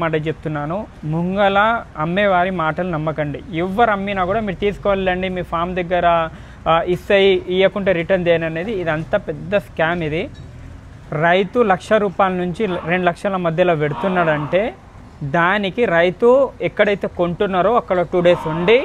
మాట చెప్తున్నాను, ముంగల అమ్మేవారి మాటలు నమ్మకండి. ఎవరు అమ్మినా కూడా మీరు తీసుకోవాలండి, మీ ఫామ్ దగ్గర ఇస్తాయి, ఇవ్వకుంటే రిటర్న్ చేయను అనేది ఇదంతా పెద్ద స్కామ్. ఇది రైతు ₹1,00,000 నుంచి 2 లక్షల మధ్యలో పెడుతున్నాడంటే దానికి రైతు ఎక్కడైతే కొంటున్నారో అక్కడ 2 డేస్ ఉండి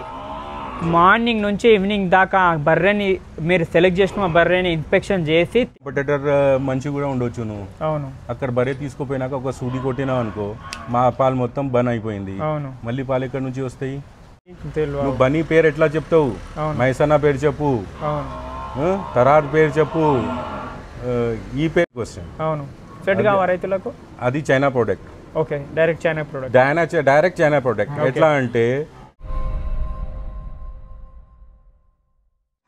మార్నింగ్ నుంచి ఈవినింగ్ దాకా బర్రెని మీరు సెలెక్ట్ చేసిన బర్రెని ఇన్స్పెక్షన్ చేసి పొటేటర్ మంచి కూడా ఉండొచ్చు. నువ్వు అవును అక్కడ బర్రె తీసుకుపోయినాక ఒక సూది కొట్టినావు అనుకో, మా పాలు మొత్తం బన్ అయిపోయింది. అవును మళ్ళీ పాలు ఎక్కడి నుంచి వస్తాయి? తెలియదు. నువ్వు బనీ పేరు ఎట్లా చెప్తావు? మైసన్నా పేరు చెప్పు, తరార్ పేరు చెప్పు, ఈ పేరు క్వశ్చన్. అవును సెట్ కావా రైతులకు? అది China product. Okay, direct China product. Direct China product. ఎట్లా అంటే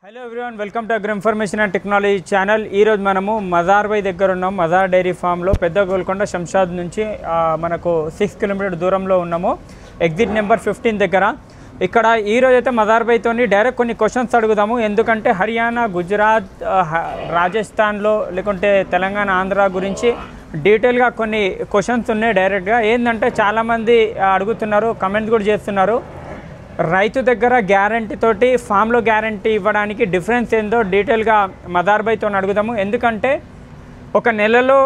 hello everyone, welcome to agri information and technology channel. ఈరోజు మనము మజార్ బై దగ్గర ఉన్నాం. మజార్ డైరీ ఫామ్లో పెద్ద గోల్కొండ శంషాద్ నుంచి మనకు 6 కిలోమీటర్ దూరంలో ఉన్నాము, ఎగ్జిట్ నెంబర్ 15 దగ్గర. ఇక్కడ ఈరోజు అయితే మజార్ బైతోని డైరెక్ట్ కొన్ని క్వశ్చన్స్ అడుగుదాము. ఎందుకంటే హర్యానా, గుజరాత్, రాజస్థాన్లో లేకుంటే తెలంగాణ, ఆంధ్ర గురించి డీటెయిల్గా కొన్ని క్వశ్చన్స్ ఉన్నాయి. డైరెక్ట్గా ఏంటంటే చాలామంది అడుగుతున్నారు, కమెంట్ కూడా చేస్తున్నారు. రైతు దగ్గర గ్యారంటీ తోటి ఫామ్లో గ్యారంటీ ఇవ్వడానికి డిఫరెన్స్ ఏందో డీటెయిల్గా మజార్ బైతో అడుగుదాము. ఎందుకంటే ఒక నెలలో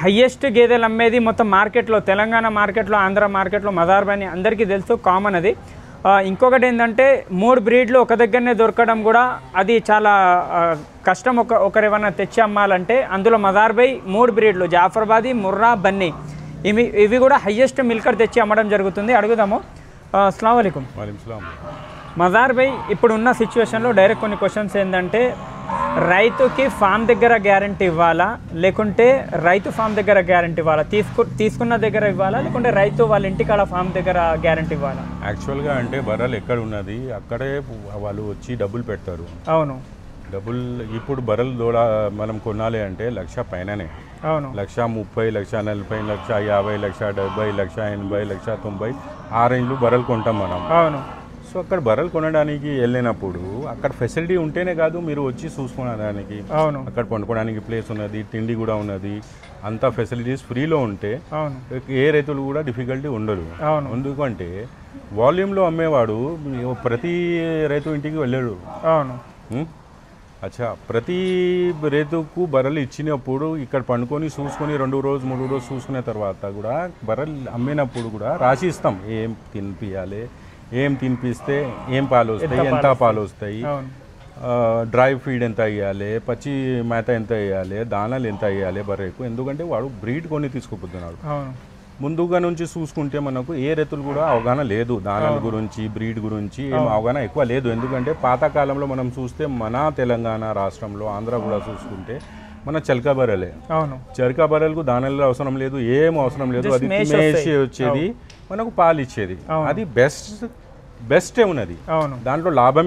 హయ్యెస్ట్ గేదెలు అమ్మేది మొత్తం మార్కెట్లో, తెలంగాణ మార్కెట్లో, ఆంధ్ర మార్కెట్లో మజార్ బై అని అందరికీ తెలుసు, కామన్ అది. ఇంకొకటి ఏంటంటే 3 బ్రీడ్లు ఒక దగ్గరనే దొరకడం కూడా అది చాలా కష్టం. ఒకరేమన్నా తెచ్చి అమ్మాలంటే అందులో మజార్ బై 3 బ్రీడ్లు, జాఫర్బాదీ, ముర్రా, బన్నీ, ఇవి కూడా హయ్యెస్ట్ మిల్కర్ తెచ్చి అమ్మడం జరుగుతుంది. అడుగుదాము. అస్సలాము అలైకుం. మజార్ బై ఇప్పుడున్న సిచ్యువేషన్లో డైరెక్ట్ కొన్ని క్వశ్చన్స్ ఏంటంటే, రైతుకి ఫామ్ దగ్గర గ్యారంటీ ఇవ్వాలా, లేకుంటే రైతు ఫామ్ దగ్గర గ్యారంటీ ఇవ్వాలా, తీసుకున్న దగ్గర ఇవ్వాలా, లేకుంటే రైతు వాళ్ళ ఇంటికాడ ఫామ్ దగ్గర గ్యారంటీ ఇవ్వాలా? యాక్చువల్గా అంటే బర్రెలు ఎక్కడ ఉన్నది అక్కడే వాళ్ళు వచ్చి డబ్బులు పెడతారు. అవును, డబ్బులు ఇప్పుడు బర్రెలు దూడ మనం కొనాలి అంటే 1,00,000 పైననే. అవును, 1,30,000, 1,40,000, 1,50,000, 1,70,000, 1,80,000, 1,90,000 ఆ రేంజ్లో బర్రెలు కొంటాం మనం. అవును. సో అక్కడ బర్రెలు కొనడానికి వెళ్ళినప్పుడు అక్కడ ఫెసిలిటీ ఉంటేనే కాదు మీరు వచ్చి చూసుకోవడానికి. అవును, అక్కడ పండుకోవడానికి ప్లేస్ ఉన్నది, తిండి కూడా ఉన్నది, అంతా ఫెసిలిటీస్ ఫ్రీలో ఉంటే ఏ రైతులు కూడా డిఫికల్టీ ఉండదు. ఎందుకంటే వాల్యూమ్లో అమ్మేవాడు ప్రతి రైతు ఇంటికి వెళ్ళాడు. అవును. అచ్చా, ప్రతి రైతుకు బర్రెలు ఇచ్చినప్పుడు ఇక్కడ పండుకొని చూసుకొని 2 రోజు 3 రోజు చూసుకునే తర్వాత కూడా బర్రెలు అమ్మినప్పుడు కూడా రాసి ఇస్తాం, ఏం తినిపియాలి, ఏం తినిపిస్తే ఏం పాలు వస్తాయి, ఎంత పాలు వస్తాయి, డ్రై ఫీడ్ ఎంత వేయాలి, పచ్చి మేత ఎంత వేయాలి, దానాలు ఎంత వేయాలి బర్రెకు. ఎందుకంటే వాడు బ్రీడ్ కొని తీసుకుపోతున్నాడు. ముందుగా నుంచి చూసుకుంటే మనకు ఏ రైతులు కూడా అవగాహన లేదు దానాల గురించి, బ్రీడ్ గురించి ఏం అవగాహన ఎక్కువ లేదు. ఎందుకంటే పాతకాలంలో మనం చూస్తే మన తెలంగాణ రాష్ట్రంలో, ఆంధ్ర కూడా చూసుకుంటే మన చల్కా బర్రెలే. చల్కా బర్రెలకు దానాలు అవసరం లేదు, ఏం అవసరం లేదు, అది మేసి వచ్చేది, మనకు పాలు ఇచ్చేది. అది బెస్టే ఉన్నది. దాంట్లో లాభం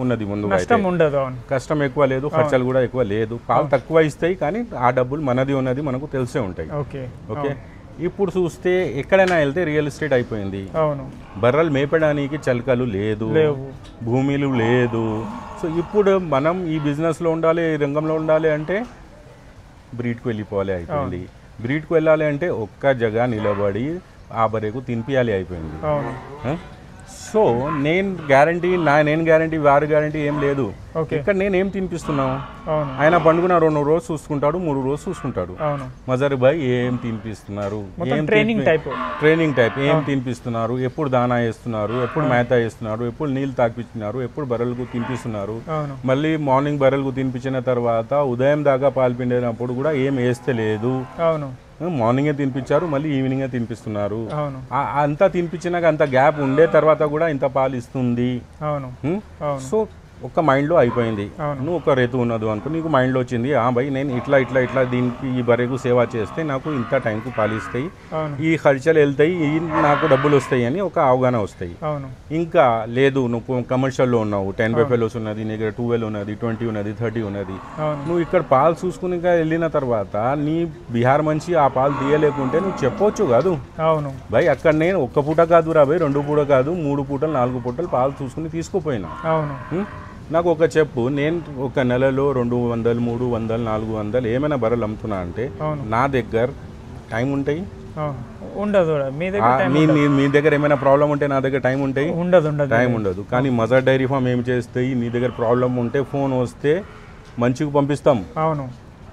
ఉన్నది. ముందుగా కష్టం ఎక్కువ లేదు, ఖర్చులు కూడా ఎక్కువ లేదు, పాలు తక్కువ ఇస్తాయి, కానీ ఆ డబ్బులు మనది ఉన్నది మనకు తెలిసే ఉంటాయి. ఓకే, ఇప్పుడు చూస్తే ఎక్కడైనా వెళ్తే రియల్ ఎస్టేట్ అయిపోయింది. బర్రెలు మేపడానికి చలకలు లేదు, భూమిలు లేదు. సో ఇప్పుడు మనం ఈ బిజినెస్లో ఉండాలి, ఈ రంగంలో ఉండాలి అంటే బ్రీడ్కి వెళ్ళిపోవాలి అయిపోయింది. బ్రీడ్కి వెళ్ళాలి అంటే ఒక్క జగ నిలబడి ఆ బర్రెకు తినిపియాలి అయిపోయింది. సో నేను గ్యారంటీ వారి గ్యారంటీ ఏం లేదు. ఇక్కడ నేను ఏం తినిపిస్తున్నావు? ఆయన పండుగన 2 రోజు చూసుకుంటాడు, 3 రోజు చూసుకుంటాడు. మజార్ బాయ్ ఏం తినిపిస్తున్నారు, ట్రైనింగ్ టైప్ ఏం తినిపిస్తున్నారు, ఎప్పుడు దానా వేస్తున్నారు, ఎప్పుడు మేత వేస్తున్నారు, ఎప్పుడు నీళ్ళు తాగిపిస్తున్నారు, ఎప్పుడు బర్రెలకు తినిపిస్తున్నారు, మళ్ళీ మార్నింగ్ బర్రెలకు తినిపించిన తర్వాత ఉదయం దాకా పాలు పిండినప్పుడు కూడా ఏం వేస్తే లేదు. మార్నింగే తినిపించారు, మళ్ళీ ఈవినింగే తినిపిస్తున్నారు. అంతా తినిపించినాక అంత గ్యాప్ ఉండే తర్వాత కూడా ఇంత పాలు ఇస్తుంది. సో ఒక మైండ్లో అయిపోయింది. నువ్వు ఒక రైతు ఉన్నది అనుకో, నీకు మైండ్లో వచ్చింది, భయ్ నేను ఇట్లా దీనికి ఈ బర్రెకు సేవ చేస్తే నాకు ఇంత టైంకు పాలు ఇస్తాయి, ఈ ఖర్చులు వెళ్తాయి, నాకు డబ్బులు వస్తాయి అని ఒక అవగాహన వస్తాయి. ఇంకా లేదు, నువ్వు కమర్షియల్లో ఉన్నావు, 10 ఫెలోస్ ఉన్నది, నీ దగ్గర 12 ఉన్నది, 20 ఉన్నది, 30 ఉన్నది, నువ్వు ఇక్కడ పాలు చూసుకుని వెళ్ళిన తర్వాత నీ బీహార్ మంచి ఆ పాలు తీయలేకుంటే నువ్వు చెప్పొచ్చు కాదు, భయ్ అక్కడ నేను ఒక్క పూట కాదు రా భయ్, 2 పూట కాదు, 3 పూటలు 4 పూటలు పాలు చూసుకుని తీసుకుపోయినా. నాకు ఒక చెప్పు, నేను ఒక నెలలో 200, 300, 400 ఏమైనా బర్రెలు అమ్ముతున్నా అంటే నా దగ్గర టైం ఉంటాయి, ఉండదు మీ దగ్గర టైం మీ దగ్గర ఏమైనా ప్రాబ్లం ఉంటే నా దగ్గర టైం ఉంటాయి, ఉండదు టైం ఉండదు. కానీ మదర్ డైరీ ఫామ్ ఏం చేస్తాయి, నీ దగ్గర ప్రాబ్లం ఉంటే ఫోన్ వస్తే మంచిగా పంపిస్తాం. అవును,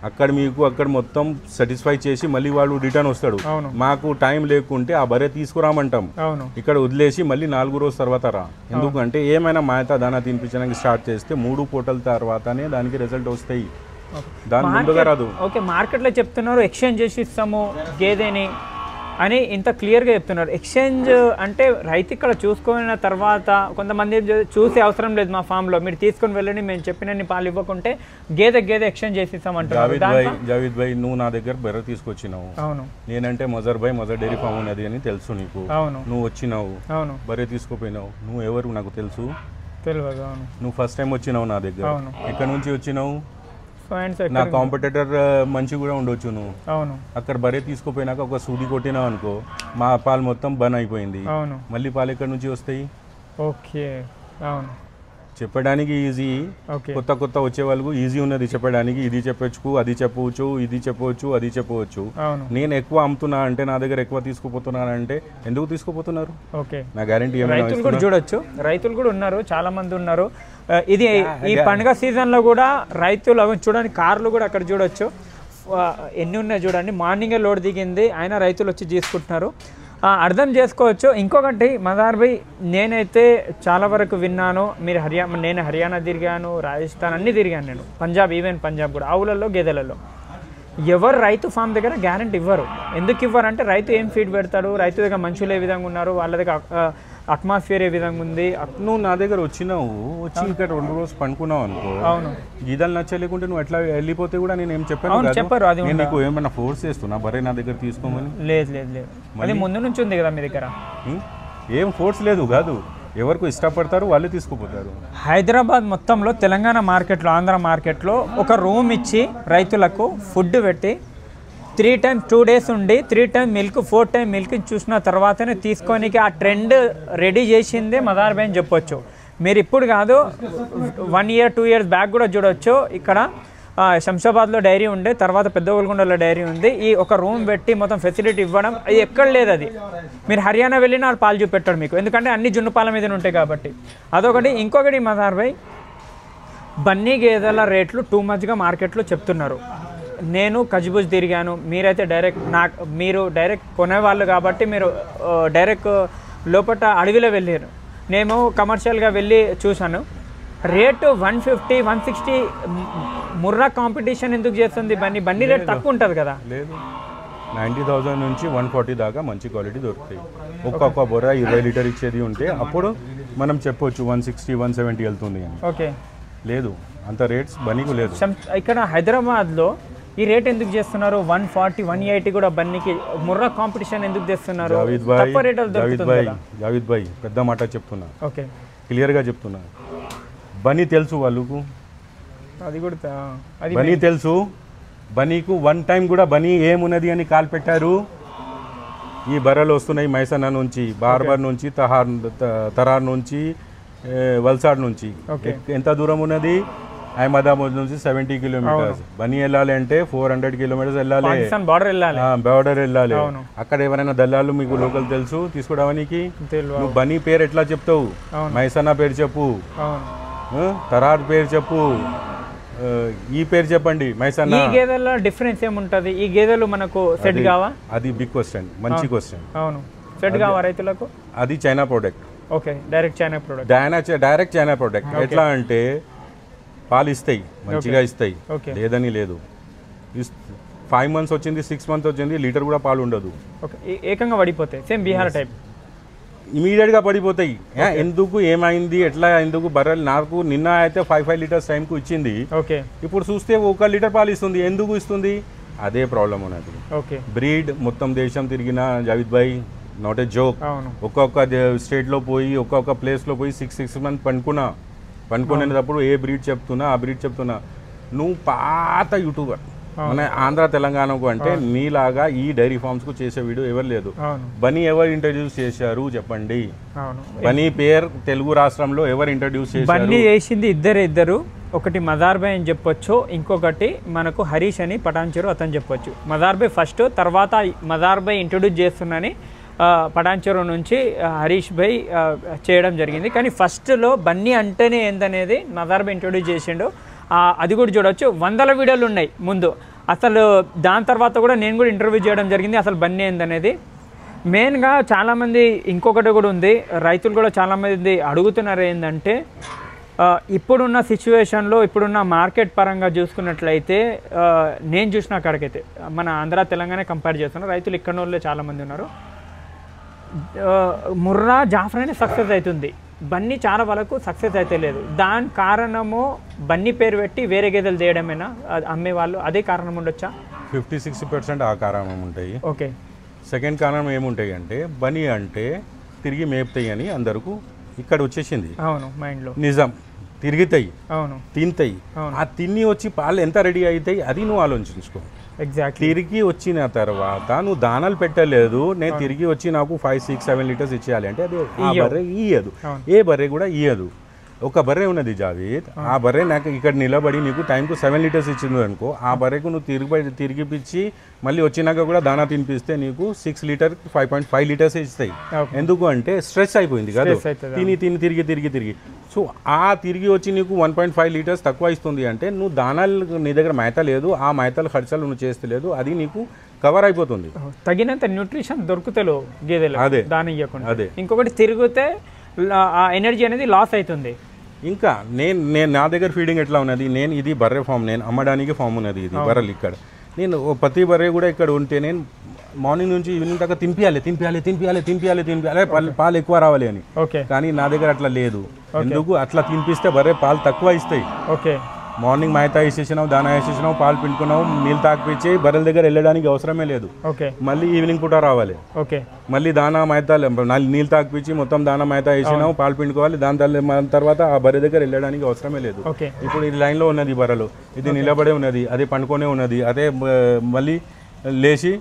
అక్కడ మొత్తం సాటిస్ఫై చేసి మళ్ళీ వాడు రిటర్న్ వస్తాడు. అవును, మాకు టైం లేకుంటే ఆ బర్రె తీసుకురామంటాం, అవును, ఇక్కడ వదిలేసి మళ్ళీ 4 రోజుల తర్వాత రా. ఎందుకంటే ఏమైనా మాయత దానా తినిపించడానికి స్టార్ట్ చేస్తే 3 పూటల తర్వాతనే దానికి రిజల్ట్ వస్తాయి, దాని ముందుగా రాదు. ఓకే, మార్కెట్లో చెప్తున్నారు ఎక్స్చేంజ్ చేసి ఇస్తాము గేదెని అని ఇంత క్లియర్గా చెప్తున్నారు. ఎక్స్చేంజ్ అంటే రైతు ఇక్కడ చూసుకున్న తర్వాత కొంతమంది చూసే అవసరం లేదు, మా ఫామ్లో మీరు తీసుకొని వెళ్ళండి, మేము చెప్పినన్ని పాలు ఇవ్వకుంటే గేదె చేసి ఇస్తామంటారు. జావేద్ భాయ్, నువ్వు నా దగ్గర బర్రె తీసుకొచ్చినావు. అవును, నేనంటే మదర్ డైరీ ఫామ్ ఉన్నది అని తెలుసు నీకు. అవును, నువ్వు వచ్చినావు, అవును, బర్రె తీసుకుపోయినావు. నువ్వు ఎవరు నాకు తెలుసు, తెలియదు. అవును, నువ్వు ఫస్ట్ టైం వచ్చినావు నా దగ్గర. అవును, ఎక్కడి నుంచి వచ్చినావు? నా కాంపిటేటర్ మంచి కూడా ఉండొచ్చు. నువ్వు అవును, అక్కడ బరే తీసుకుపోయినాక ఒక సూది కొట్టినావు అనుకో, మా పాలు మొత్తం బన్ అయిపోయింది. అవును, మళ్ళీ పాలు ఎక్కడి నుంచి వస్తాయి? ఓకే, అవును, చెప్పడానికి ఈజీ, కొత్త వచ్చే వాళ్ళకు ఈజీ ఉన్నది చెప్పడానికి. ఇది చెప్పొచ్చు, అది చెప్పవచ్చు, ఇది చెప్పవచ్చు, అది చెప్పవచ్చు. నేను ఎక్కువ అమ్ముతున్నా అంటే, నా దగ్గర ఎక్కువ తీసుకుపోతున్నాను అంటే ఎందుకు తీసుకుపోతున్నారు? ఓకే, నా గ్యారంటీ రైతులు కూడా చూడొచ్చు, రైతులు కూడా ఉన్నారు, చాలా మంది ఉన్నారు. ఇది ఈ పండుగ సీజన్లో కూడా రైతులు చూడండి, కార్లు కూడా అక్కడ చూడొచ్చు, ఎన్ని ఉన్నాయి చూడండి. మార్నింగే లోడ్ దిగింది, అయినా రైతులు వచ్చి తీసుకుంటున్నారు, అర్థం చేసుకోవచ్చు. ఇంకొకటి మదార్ భాయ్, నేనైతే చాలా వరకు విన్నాను, మీరు నేను హర్యానా తిరిగాను, రాజస్థాన్ అన్నీ తిరిగాను నేను, పంజాబ్, ఈవెన్ పంజాబ్ కూడా. ఆవులలో గేదెలలో ఎవరు రైతు ఫామ్ దగ్గర గ్యారెంటీ ఇవ్వరు. ఎందుకు ఇవ్వరంటే రైతు ఏం ఫీడ్ పెడతాడు, రైతు దగ్గర మనుషులు ఏ విధంగా ఉన్నారు, వాళ్ళ దగ్గర అట్మాస్ఫియర్ ఏ విధంగా ఉంది. నువ్వు నా దగ్గర వచ్చినావు, వచ్చి ఇక్కడ 2 రోజులు పండుకున్నావు అనుకో, అవును, గీదాలు నచ్చలేకుంటే నువ్వు ఎట్లా వెళ్ళిపోతే కూడా నేను ఏం చెప్పాను చెప్పారు. అది నీకు ఏమైనా ఫోర్స్ చేస్తున్నా బరే నా దగ్గర తీసుకోమని? లేదు, అది ముందు నుంచి ఉంది కదా మీ దగ్గర, ఏం ఫోర్స్ లేదు కాదు, ఎవరికి ఇష్టపడతారు వాళ్ళు తీసుకుపోతారు. హైదరాబాద్ మొత్తంలో, తెలంగాణ మార్కెట్లో, ఆంధ్ర మార్కెట్లో ఒక రూమ్ ఇచ్చి రైతులకు ఫుడ్ పెట్టి 3 times 2 days ఉండి 3 times మిల్క్ 4 times మిల్క్ చూసిన తర్వాతనే తీసుకోనికి ఆ ట్రెండ్ రెడీ చేసిందే మదార్ భాయ్ అని చెప్పొచ్చు. మీరు ఇప్పుడు కాదు, 1 year 2 years బ్యాక్ కూడా చూడొచ్చు. ఇక్కడ శంషాబాద్లో డైరీ ఉండే, తర్వాత పెద్ద గోల్కొండలో డైరీ ఉంది. ఈ ఒక రూమ్ పెట్టి మొత్తం ఫెసిలిటీ ఇవ్వడం అది ఎక్కడ లేదు. అది మీరు హర్యానా వెళ్ళినా వాళ్ళు పాలు చూపెట్టాడు మీకు, ఎందుకంటే అన్ని జున్ను పాల మీద ఉంటాయి కాబట్టి. అదొకటి. ఇంకొకటి మదార్ భాయ్, బన్నీ గేదెల రేట్లు టూ మచ్గా మార్కెట్లో చెప్తున్నారు. నేను కజిబుజ్ తిరిగాను, మీరైతే మీరు డైరెక్ట్ కొనేవాళ్ళు కాబట్టి మీరు డైరెక్ట్ లోపల అడవిలో వెళ్ళారు. నేను కమర్షియల్గా వెళ్ళి చూశాను, రేటు 150, 160. ముర్రా కాంపిటీషన్ ఎందుకు చేస్తుంది బన్నీ రేట్ తక్కువ ఉంటుంది కదా? లేదు, 90,000 నుంచి 140 దాకా మంచి క్వాలిటీ దొరుకుతాయి. ఒక్కొక్క బొర్రా 20 లీటర్ ఇచ్చేది ఉంటే అప్పుడు మనం చెప్పొచ్చు 160, 170 వెళ్తుంది అని. ఓకే, లేదు, అంత రేట్స్ బన్నీకు లేదు. ఇక్కడ హైదరాబాద్లో ఈ రేట్ ఎందుకు చేస్తున్నారు? 140, 180 కూడా బన్నీకి. ముర్రా కాంపిటీషన్ ఎందుకు చేస్తున్నారు? జావేద్ భాయ్ పెద్ద మాట చెప్తున్నా, ఓకే, క్లియర్గా చెప్తున్నా. బన్నీ తెలుసు వాళ్ళకు, అది కూడా బన్నీ తెలుసు. బనీకు 1 time కూడా బనీ ఏమున్నది అని కాల్ పెట్టారు. ఈ బర్రెలు వస్తున్నాయి మైసన్నా నుంచి, బార్బర్ నుంచి, తరార్ నుంచి, వల్సాడ్ నుంచి. ఎంత దూరం ఉన్నది? అహ్మదాబాద్ నుంచి 70 kilometers. బనీ వెళ్ళాలి అంటే 400 kilometers వెళ్ళాలి, బార్డర్ వెళ్ళాలి. అక్కడ ఎవరైనా దళాలు మీకు లోకల్ తెలుసు తీసుకోవడానికి? నువ్వు బనీ పేరు ఎట్లా చెప్తావు? మైసన్నా పేరు చెప్పు, తరార్ పేరు చెప్పు, ఈ పేరు చెప్పండి. మైసన్నా. ఈ గేదెల డిఫరెన్స్ ఏముంటది? ఈ గేదెలు మనకు సెట్ కావా? అది బిగ్ క్వశ్చన్, మంచి క్వశ్చన్. అవును, సెట్ కావా రైతులకు? అది China product. Okay, direct China product. Direct China product. ఎట్లా అంటే పాలు ఇస్తాయి, మంచిగా ఇస్తాయి, లేదని లేదు. 5 months వచ్చింది, 6 months వచ్చింది, లీటర్ కూడా పాలు ఉండదు. ఏకంగా పడిపోతాయి, సేమ్ బీహార్ టైప్, ఇమీడియట్గా పడిపోతాయి. ఎందుకు, ఏమైంది, ఎట్లా, ఎందుకు? బర్రెలు నాకు నిన్న అయితే 5 liters టైంకు ఇచ్చింది, ఇప్పుడు చూస్తే 1 లీటర్ పాలు ఇస్తుంది. ఎందుకు ఇస్తుంది? అదే ప్రాబ్లం ఉన్నది. బ్రీడ్ మొత్తం దేశం తిరిగిన జావేద్ భాయ్, నాట్ ఏ జోక్. ఒక్కొక్క స్టేట్లో పోయి, ఒక్కొక్క ప్లేస్లో పోయి 6 months పండుకునేటప్పుడు ఏ బ్రీడ్ చెప్తున్నా, ఆ బ్రీడ్ చెప్తున్నా. నువ్వు పాత యూట్యూబర్, మన ఆంధ్ర తెలంగాణకు అంటే నీలాగా ఈ డైరీ ఫార్మ్స్ కు చేసే వీడియో ఎవరు లేదు. బనీ ఎవరు ఇంట్రడ్యూస్ చేశారు చెప్పండి? బనీ పేరు తెలుగు రాష్ట్రంలో ఎవరు ఇంట్రడ్యూస్ చేశారు? బన్నీ చేసింది ఇద్దరు. ఒకటి మదార్ భాయ్ అని చెప్పొచ్చు, ఇంకొకటి మనకు హరీష్ అని పటాన్చెరు అతను చెప్పొచ్చు. మదార్ భాయ్ ఫస్ట్, తర్వాత మదార్ భాయ్ ఇంట్రొడ్యూస్ చేస్తున్నాని పటాన్చెరు నుంచి హరీష్ భాయ్ చేయడం జరిగింది. కానీ ఫస్ట్లో బన్నీ అంటేనే ఏందనేది మదార్ భాయ్ ఇంట్రొడ్యూస్ చేసిండు. అది కూడా చూడవచ్చు, 100 వీడియోలు ఉన్నాయి ముందు. అసలు దాని తర్వాత కూడా నేను కూడా ఇంటర్వ్యూ చేయడం జరిగింది అసలు బన్నీ ఏందనేది. మెయిన్గా చాలామంది ఇంకొకటి కూడా ఉంది, రైతులు కూడా చాలామంది అడుగుతున్నారు ఏంటంటే, ఇప్పుడున్న సిచ్యువేషన్లో ఇప్పుడున్న మార్కెట్ పరంగా చూసుకున్నట్లయితే నేను చూసిన కాడికైతే మన ఆంధ్ర తెలంగాణ కంపేర్ చేస్తున్నారు, రైతులు ఇక్కడ వాళ్ళే చాలామంది ఉన్నారు. ముర్రా జాఫర్ అనే సక్సెస్ అవుతుంది, బన్నీ చాలా వరకు సక్సెస్ అయితే లేదు. దాని కారణము బన్నీ పేరు పెట్టి వేరే గేదెలు తీయడమేనా అమ్మేవాళ్ళు, అదే కారణం ఉండొచ్చా? 50-60% ఆ కారణం ఉంటాయి. ఓకే. సెకండ్ కారణం ఏముంటాయి అంటే, బనీ అంటే తిరిగి మేపుతాయి అని అందరికీ ఇక్కడ వచ్చేసింది. అవును, మైండ్లో నిజం. తిరుగుతాయి, అవును, తింటాయి. ఆ తిని వచ్చి పాలు ఎంత రెడీ అవుతాయి అది నువ్వు ఆలోచించుకో. ఎగ్జాక్ట్లీ. తిరిగి వచ్చిన తర్వాత నువ్వు దానాలు పెట్టలేదు, నేను తిరిగి వచ్చి నాకు 5-6-7 లీటర్స్ ఇచ్చేయాలి అంటే అది ఆ బర్రె ఇయ్యదు, ఏ బర్రె కూడా ఇయ్యదు. ఒక బర్రె ఉన్నది జావేద్, ఆ బర్రె నాకు ఇక్కడ నిలబడి నీకు టైంకు 7 లీటర్స్ ఇచ్చింది అనుకో, ఆ బర్రెకు నువ్వు తిరిగిపిచ్చి మళ్ళీ వచ్చినాక కూడా దానా తినిపిస్తే నీకు 6 లీటర్ 5.5 లీటర్స్ ఇస్తాయి. ఎందుకు అంటే స్ట్రెస్ అయిపోయింది కదా, తిని తిరిగి. సో ఆ తిరిగి వచ్చి నీకు 1.5 లీటర్స్ తక్కువ ఇస్తుంది అంటే నువ్వు దానాలు నీ దగ్గర మేత లేదు, ఆ మేతలు ఖర్చులు నువ్వు చేస్తలేదు, అది నీకు కవర్ అయిపోతుంది. తగినంత న్యూట్రిషన్ దొరుకుతలేవు గేదెలు, అదే దాని ఇవ్వకుండా. అదే ఇంకొకటి తిరిగితే ఆ ఎనర్జీ అనేది లాస్ అవుతుంది. ఇంకా నేను నా దగ్గర ఫీడింగ్ ఎట్లా ఉన్నది, నేను ఇది బర్రె ఫామ్, నేను అమ్మడానికి ఫామ్ ఉన్నది, ఇది బర్రెలు ఇక్కడ. నేను ప్రతి బర్రె కూడా ఇక్కడ ఉంటే నేను మార్నింగ్ నుంచి ఈవినింగ్ దాకా తినిపించాలి పాలు ఎక్కువ రావాలి అని. ఓకే. కానీ నా దగ్గర అట్లా లేదు. ఎందుకు అట్లా తినిపిస్తే బర్రె పాలు తక్కువ ఇస్తాయి. ఓకే. మార్నింగ్ మేత వేసేసినావు, దానా వేసేసినావు, పాలు పిండుకున్నావు, నీళ్ళు తాకిపించి బర్రెల దగ్గర వెళ్ళడానికి అవసరమే లేదు. ఓకే. మళ్ళీ ఈవినింగ్ పూట రావాలి. ఓకే. మళ్ళీ దానా మేత నీళ్ళు తాకిపించి మొత్తం దానా మేత వేసినావు, పాలు పిండుకోవాలి, దాని తర్వాత ఆ బర్రె దగ్గర వెళ్ళడానికి అవసరమే లేదు. ఇప్పుడు ఇది లైన్లో ఉన్నది బర్రెలు, ఇది నిలబడే ఉన్నది, అదే పండుకొనే ఉన్నది, అదే మళ్ళీ లేచి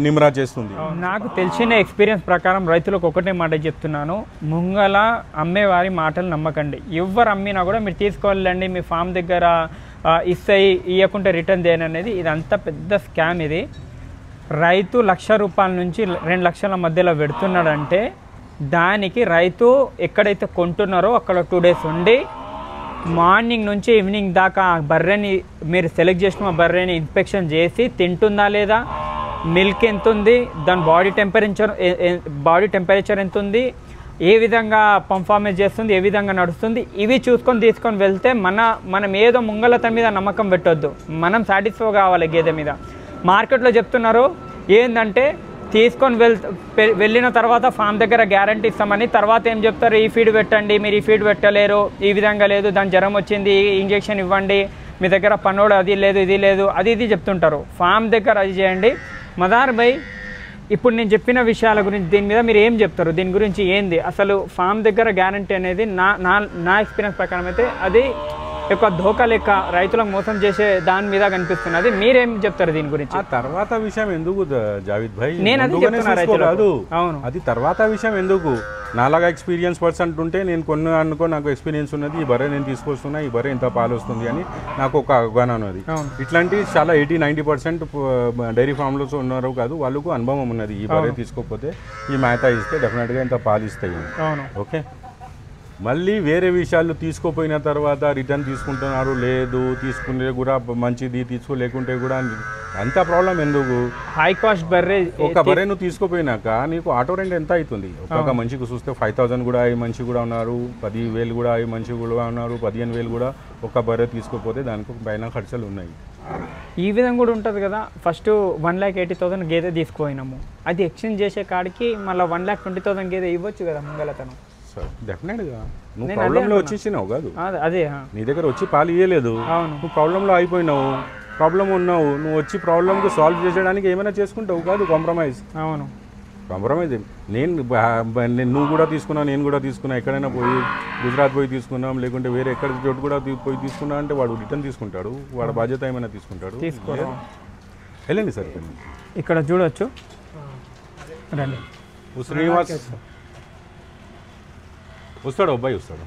నిమ్రా చేస్తుంది. నాకు తెలిసిన ఎక్స్పీరియన్స్ ప్రకారం రైతులకు ఒకటే మాట చెప్తున్నాను, ముంగల అమ్మేవారి మాటలు నమ్మకండి. ఎవరు అమ్మినా కూడా మీరు తీసుకోవాలండి, మీ ఫామ్ దగ్గర ఇస్తాయి, ఇవ్వకుంటే రిటర్న్ చేయను అనేది ఇదంతా పెద్ద స్కామ్. ఇది రైతు ₹1,00,000 నుంచి 2 లక్షల మధ్యలో పెడుతున్నాడంటే దానికి రైతు ఎక్కడైతే కొంటున్నారో అక్కడ 2 డేస్ ఉండి మార్నింగ్ నుంచి ఈవినింగ్ దాకా ఆ బర్రెని మీరు సెలెక్ట్ చేసిన బర్రెని ఇన్స్పెక్షన్ చేసి తింటుందా లేదా, మిల్క్ ఎంత ఉంది, దాని బాడీ టెంపరేచర్ ఎంత ఉంది, ఏ విధంగా పర్ఫార్మెన్స్ చేస్తుంది, ఏ విధంగా నడుస్తుంది, ఇవి చూసుకొని తీసుకొని వెళ్తే మనం ఏదో ముంగలత మీద నమ్మకం పెట్టొద్దు, మనం సాటిస్ఫై కావాలి గేదె మీద. మార్కెట్లో చెప్తున్నారు ఏంటంటే తీసుకొని వెళ్ళిన తర్వాత ఫామ్ దగ్గర గ్యారంటీ ఇస్తామని, తర్వాత ఏం చెప్తారు, ఈ ఫీడ్ పెట్టండి, మీరు ఈ ఫీడ్ పెట్టలేరు, ఈ విధంగా లేదు, దాని జ్వరం వచ్చింది, ఇంజెక్షన్ ఇవ్వండి, మీ దగ్గర పన్నోడు అది లేదు, ఇది లేదు, అది ఇది చెప్తుంటారు. ఫామ్ దగ్గర అది చేయండి. మదార్ భాయ్ ఇప్పుడు నేను చెప్పిన విషయాల గురించి దీని మీద మీరు ఏం చెప్తారు, దీని గురించి ఏంది అసలు ఫామ్ దగ్గర గ్యారంటీ అనేది నా ఎక్స్పీరియన్స్ ప్రకారం అయితే అది ఒక ధోకా లెక్క రైతులకు మోసం చేసే దాని మీద కనిపిస్తున్నది. మీరేం చెప్తారు దీని గురించి? ఆ తర్వాత విషయం ఎందుకు జావేద్ భాయ్, నేను అది చెప్తున్నా రైతులకు. అవును, అది తర్వాత విషయం ఎందుకు. నాలాగా ఎక్స్పీరియన్స్ పర్సన్ ఉంటే నేను కొన్ని అనుకో నాకు ఎక్స్పీరియన్స్ ఉన్నది, ఈ బర్రె నేను తీసుకొస్తున్నా, ఈ బర్రె ఇంత పాలు వస్తుంది అని నాకు ఒక అవగాహన ఉన్నది. ఇట్లాంటి చాలా 80-90% డైరీ ఫామ్లో ఉన్నారు కాదు, వాళ్ళకు అనుభవం ఉన్నది. ఈ బర్రె తీసుకోకపోతే ఈ మేత ఇస్తే డెఫినెట్గా ఇంత పాలు ఇస్తాయి. ఓకే. మళ్ళీ వేరే విషయాలు తీసుకోపోయిన తర్వాత రిటర్న్ తీసుకుంటున్నారు, లేదు తీసుకునే కూడా మంచిది, తీసుకోలేకుంటే కూడా అంత ప్రాబ్లం ఎందుకు. హై కాస్ట్ బర్రె ఒక బర్రె నువ్వు తీసుకుపోయినాక నీకు ఆటో రెంట్ ఎంత అవుతుంది. ఒక్కొక్క మనిషికి చూస్తే 5,000 కూడా అయ్యి మంచి కూడా ఉన్నారు, 10,000 కూడా అయ్యి మంచి కూడా ఉన్నారు, 15,000 కూడా ఒక బర్రె తీసుకుపోతే దానికి పైన ఖర్చులు ఉన్నాయి. ఈ విధంగా కూడా ఉంటుంది కదా. ఫస్ట్ 1,80,000 గేదె తీసుకుపోయినాము, అది ఎక్స్చేంజ్ చేసే కాడికి మళ్ళీ 1,20,000 గేదె ఇవ్వచ్చు కదా ముంగలతను. డెఫినెట్గా నువ్వు ప్రాబ్లంలో వచ్చేసినావు కాదు, అదే నీ దగ్గర వచ్చి పాలు ఇవ్వలేదు, నువ్వు ప్రాబ్లంలో అయిపోయినావు, ప్రాబ్లం ఉన్నావు, నువ్వు వచ్చి ప్రాబ్లంకి సాల్వ్ చేసేయడానికి ఏమైనా చేసుకుంటావు కాదు, కాంప్రమైజ్. అవును, కాంప్రమైజ్. నువ్వు కూడా తీసుకున్నావు, నేను కూడా తీసుకున్నా, ఎక్కడైనా పోయి గుజరాత్ పోయి తీసుకున్నాం, లేకుంటే వేరే ఎక్కడ చోటు కూడా పోయి తీసుకున్నా అంటే వాడు రిటర్న్ తీసుకుంటాడు, వాడు బాధ్యత ఏమైనా తీసుకుంటాడు. వెళ్ళండి సార్, ఇక్కడ చూడవచ్చు, రండి. శ్రీనివాస్ వస్తాడు, అబ్బాయి వస్తాడు.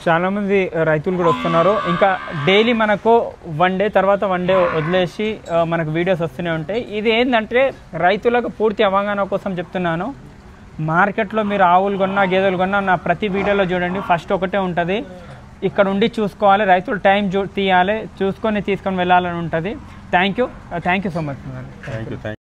చాలామంది రైతులు కూడా వస్తున్నారు. ఇంకా డైలీ మనకు 1 డే తర్వాత 1 డే వదిలేసి మనకు వీడియోస్ వస్తూనే ఉంటాయి. ఇది ఏంటంటే రైతులకు పూర్తి అవగాహన కోసం చెప్తున్నాను. మార్కెట్లో మీరు ఆవులు కొన్నా గేదెలు కొన్నా నా ప్రతి వీడియోలో చూడండి, ఫస్ట్ ఒకటే ఉంటుంది, ఇక్కడ ఉండి చూసుకోవాలి, రైతులు టైం తీయాలి, చూసుకొని తీసుకొని వెళ్ళాలని ఉంటుంది. Thank you so much. Thank you.